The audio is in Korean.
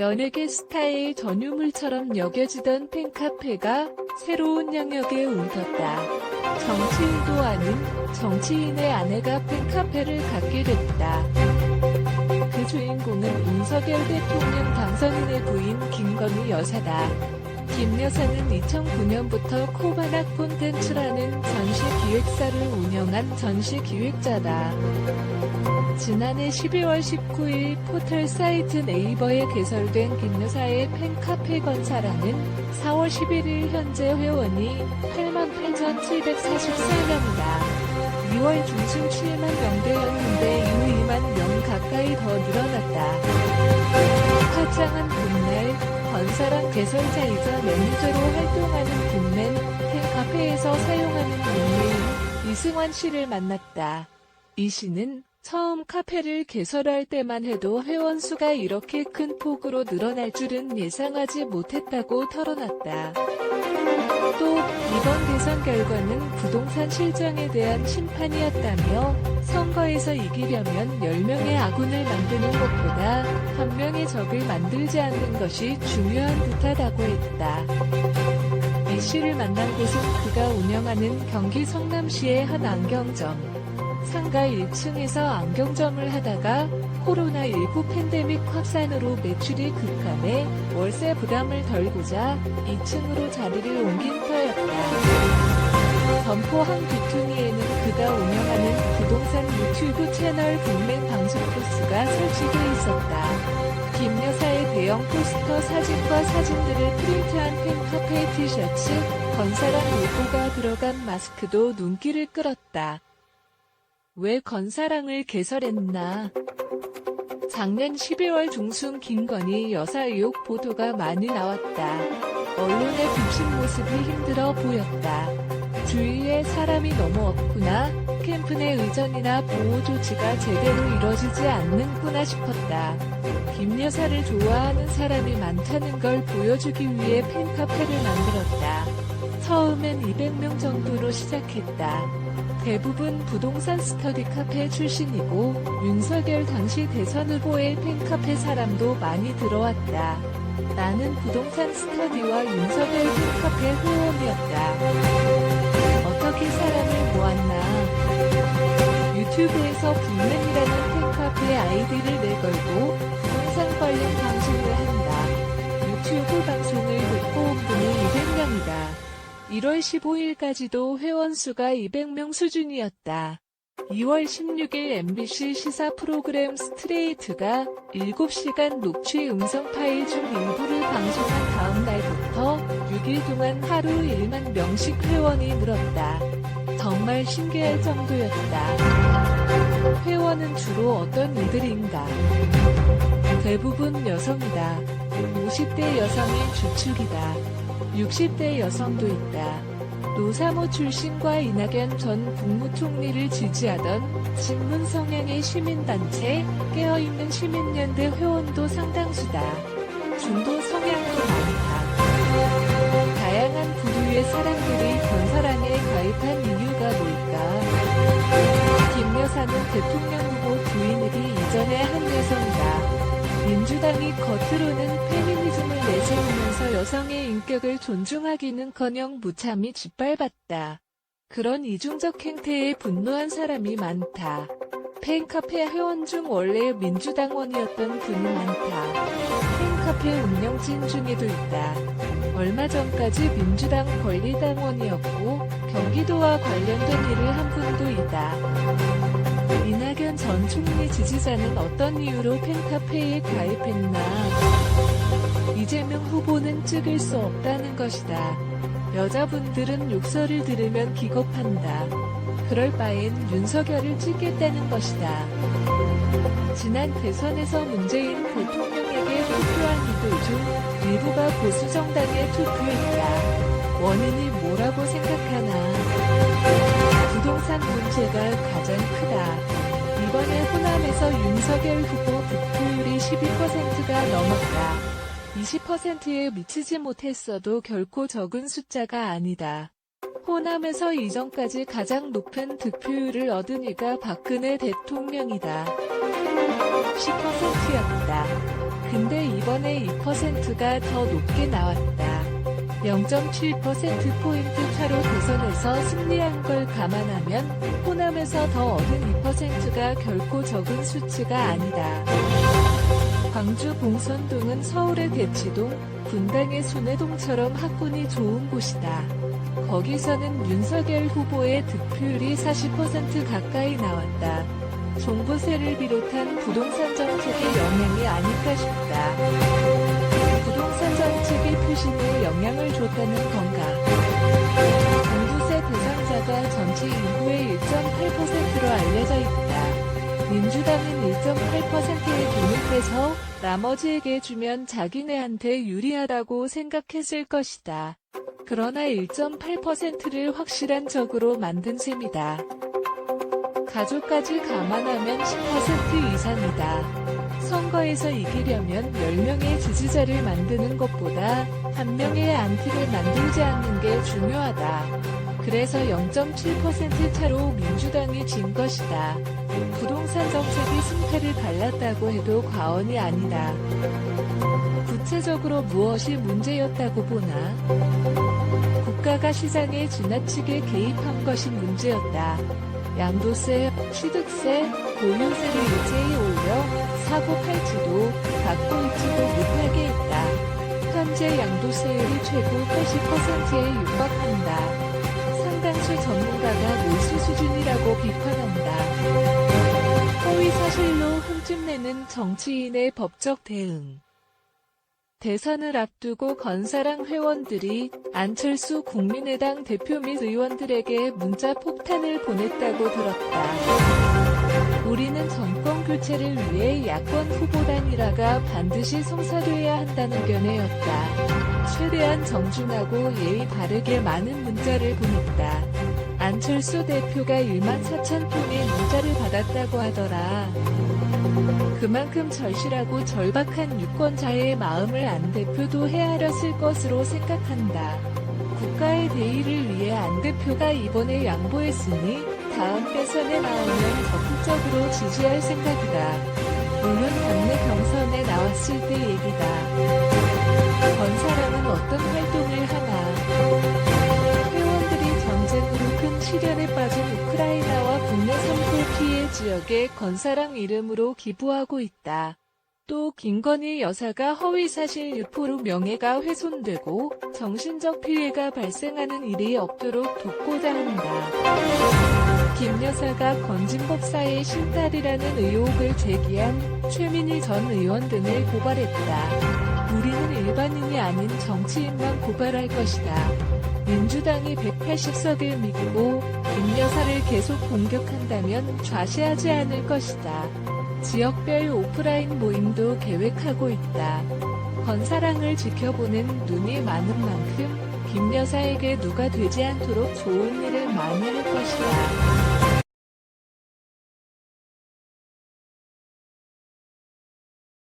연예계 스타의 전유물처럼 여겨지던 팬카페가 새로운 영역에 옮겼다. 정치인도 아닌 정치인의 아내가 팬카페를 갖게 됐다. 그 주인공은 윤석열 대통령 당선인의 부인 김건희 여사다. 김 여사는 2009년부터 코바나 콘텐츠라는 전시기획사를 운영한 전시기획자다. 지난해 12월 19일 포털 사이트 네이버에 개설된 김 여사의 팬카페 건사라는 4월 11일 현재 회원이 88,744명이다. 2월 중순 7만 명대였는데 이후 2만 명 가까이 더 늘어났다. 화창한 봄날 건사랑 개설자이자 매니저로 활동하는 김맨 팬카페에서 사용하는 닉네임 이승환 씨를 만났다. 이 씨는 처음 카페를 개설할 때만 해도 회원 수가 이렇게 큰 폭으로 늘어날 줄은 예상하지 못했다고 털어놨다. 또 이번 대선 결과는 부동산 실정에 대한 심판이었다며 선거에서 이기려면 10명의 아군을 만드는 것보다 1명의 적을 만들지 않는 것이 중요한 듯하다고 했다. 이 씨를 만난 곳은 그가 운영하는 경기 성남시의 한 안경점. 상가 1층에서 안경점을 하다가 코로나19 팬데믹 확산으로 매출이 급감해 월세 부담을 덜고자 2층으로 자리를 옮긴 터였다. 점포 한 귀퉁이에는 그가 운영하는 부동산 유튜브 채널 빅맨 방송 부스가 설치돼 있었다. 김 여사의 대형 포스터 사진과 사진들을 프린트한 팬카페 티셔츠, 건사랑 로고가 들어간 마스크도 눈길을 끌었다. 왜 건사랑을 개설했나? 작년 12월 중순 김건희 여사 의혹 보도가 많이 나왔다. 언론에 비친 모습이 힘들어 보였다. 주위에 사람이 너무 없구나, 캠프 내 의전이나 보호 조치가 제대로 이뤄지지 않는구나 싶었다. 김 여사를 좋아하는 사람이 많다는 걸 보여주기 위해 팬카페를 만들었다. 처음엔 200명 정도로 시작했다. 대부분 부동산 스터디 카페 출신이고 윤석열 당시 대선 후보의 팬카페 사람도 많이 들어왔다. 나는 부동산 스터디와 윤석열 팬카페 회원이었다. 어떻게 사람을 모았나? 유튜브에서 빅맨이라는 팬카페 아이디를 내걸고 부동산 관련 방송을 한다. 유튜브 방송을 듣고 온 분이 200명이다. 1월 15일까지도 회원수가 200명 수준이었다. 2월 16일 MBC 시사 프로그램 스트레이트가 7시간 녹취 음성 파일 중 일부를 방송한 다음 날부터 6일 동안 하루 1만 명씩 회원이 늘었다. 정말 신기할 정도였다. 회원은 주로 어떤 이들인가? 대부분 여성이다. 50대 여성이 주축이다. 60대 여성도 있다. 노사모 출신과 이낙연 전 국무총리를 지지하던 친문 성향의 시민단체 깨어있는 시민연대 회원도 상당수다. 중도 성향도 많다. 다양한 부류의 사람들이 건사랑에 가입한 이유가 뭘까? 김 여사는 대통령 후보 부인이기 이전의 한 여성이다. 민주당이 겉으로는 페미니즘을 내세우면서 여성의 인격을 존중하기는커녕 무참히 짓밟았다. 그런 이중적 행태에 분노한 사람이 많다. 팬카페 회원 중 원래 민주당원이었던 분이 많다. 팬카페 운영진 중에도 있다. 얼마 전까지 민주당 권리당원이었고 경기도와 관련된 일을 한 분도 있다. 이낙연 전 총리 지지자는 어떤 이유로 팬카페에 가입했나? 이재명 후보는 찍을 수 없다는 것이다. 여자분들은 욕설을 들으면 기겁한다. 그럴 바엔 윤석열을 찍겠다는 것이다. 지난 대선에서 문재인 대통령에게 투표한 이들 중 일부가 보수정당에 투표했다. 원인이 뭐라고 생각하나? 부동산 문제가 가장 크다. 이번에 호남에서 윤석열 후보 득표율이 12%가 넘었다. 20%에 미치지 못했어도 결코 적은 숫자가 아니다. 호남에서 이전까지 가장 높은 득표율을 얻은 이가 박근혜 대통령이다. 10%였다. 근데 이 이번에 2%가 더 높게 나왔다. 0.7%포인트 차로 대선에서 승리한 걸 감안하면 호남에서 더 얻은 2%가 결코 적은 수치가 아니다. 광주 봉선동은 서울의 대치동, 분당의 순회동처럼 학군이 좋은 곳이다. 거기서는 윤석열 후보의 득표율이 40% 가까이 나왔다. 종부세를 비롯한 부동산 정책의 영향이 아닐까 싶다. 부동산 정책이 표심에 영향을 줬다는 건가? 종부세 대상자가 전체 인구의 1.8%로 알려져 있다. 민주당은 1.8%의 돈을 빼서 나머지에게 주면 자기네한테 유리하다고 생각했을 것이다. 그러나 1.8%를 확실한 적으로 만든 셈이다. 가족까지 감안하면 10% 이상이다. 선거에서 이기려면 10명의 지지자를 만드는 것보다 1명의 안티를 만들지 않는 게 중요하다. 그래서 0.7% 차로 민주당이 진 것이다. 부동산 정책이 승패를 갈랐다고 해도 과언이 아니다. 구체적으로 무엇이 문제였다고 보나? 국가가 시장에 지나치게 개입한 것이 문제였다. 양도세, 취득세, 보유세를 일제히 올려 사고 팔지도 받고 있지도 못하게 했다. 현재 양도세율이 최고 80%에 육박한다. 상당수 전문가가 몰수 수준이라고 비판한다. 허위 사실로 흠집내는 정치인의 법적 대응. 대선을 앞두고 건사랑 회원들이 안철수 국민의당 대표 및 의원들에게 문자 폭탄을 보냈다고 들었다. 우리는 정권 교체를 위해 야권 후보 단일화가 반드시 성사돼야 한다는 견해였다. 최대한 정중하고 예의 바르게 많은 문자를 보냈다. 안철수 대표가 14,000통의 문자를 받았다고 하더라. 그만큼 절실하고 절박한 유권자의 마음을 안 대표도 헤아렸을 것으로 생각한다. 국가의 대의를 위해 안 대표가 이번에 양보했으니 다음 대선에 나오면 적극적으로 지지할 생각이다. 물론 당내 경선에 나왔을 때 얘기다. 건사랑은 어떤 활동을 하나? 회원들이 전쟁으로 큰 시련에 빠진 우크라이나와 국내 산불 피해 지역에 건사랑 이름으로 기부하고 있다. 또 김건희 여사가 허위사실 유포로 명예가 훼손되고 정신적 피해가 발생하는 일이 없도록 돕고자 한다. 김 여사가 건진법사의 신딸이라는 의혹을 제기한 최민희 전 의원 등을 고발했다. 우리는 일반인이 아닌 정치인만 고발할 것이다. 민주당이 180석을 믿고 김 여사를 계속 공격한다면 좌시하지 않을 것이다. 지역별 오프라인 모임도 계획하고 있다. 건사랑을 지켜보는 눈이 많은 만큼 김 여사에게 누가 되지 않도록 좋은 일을 많이 할 것이다.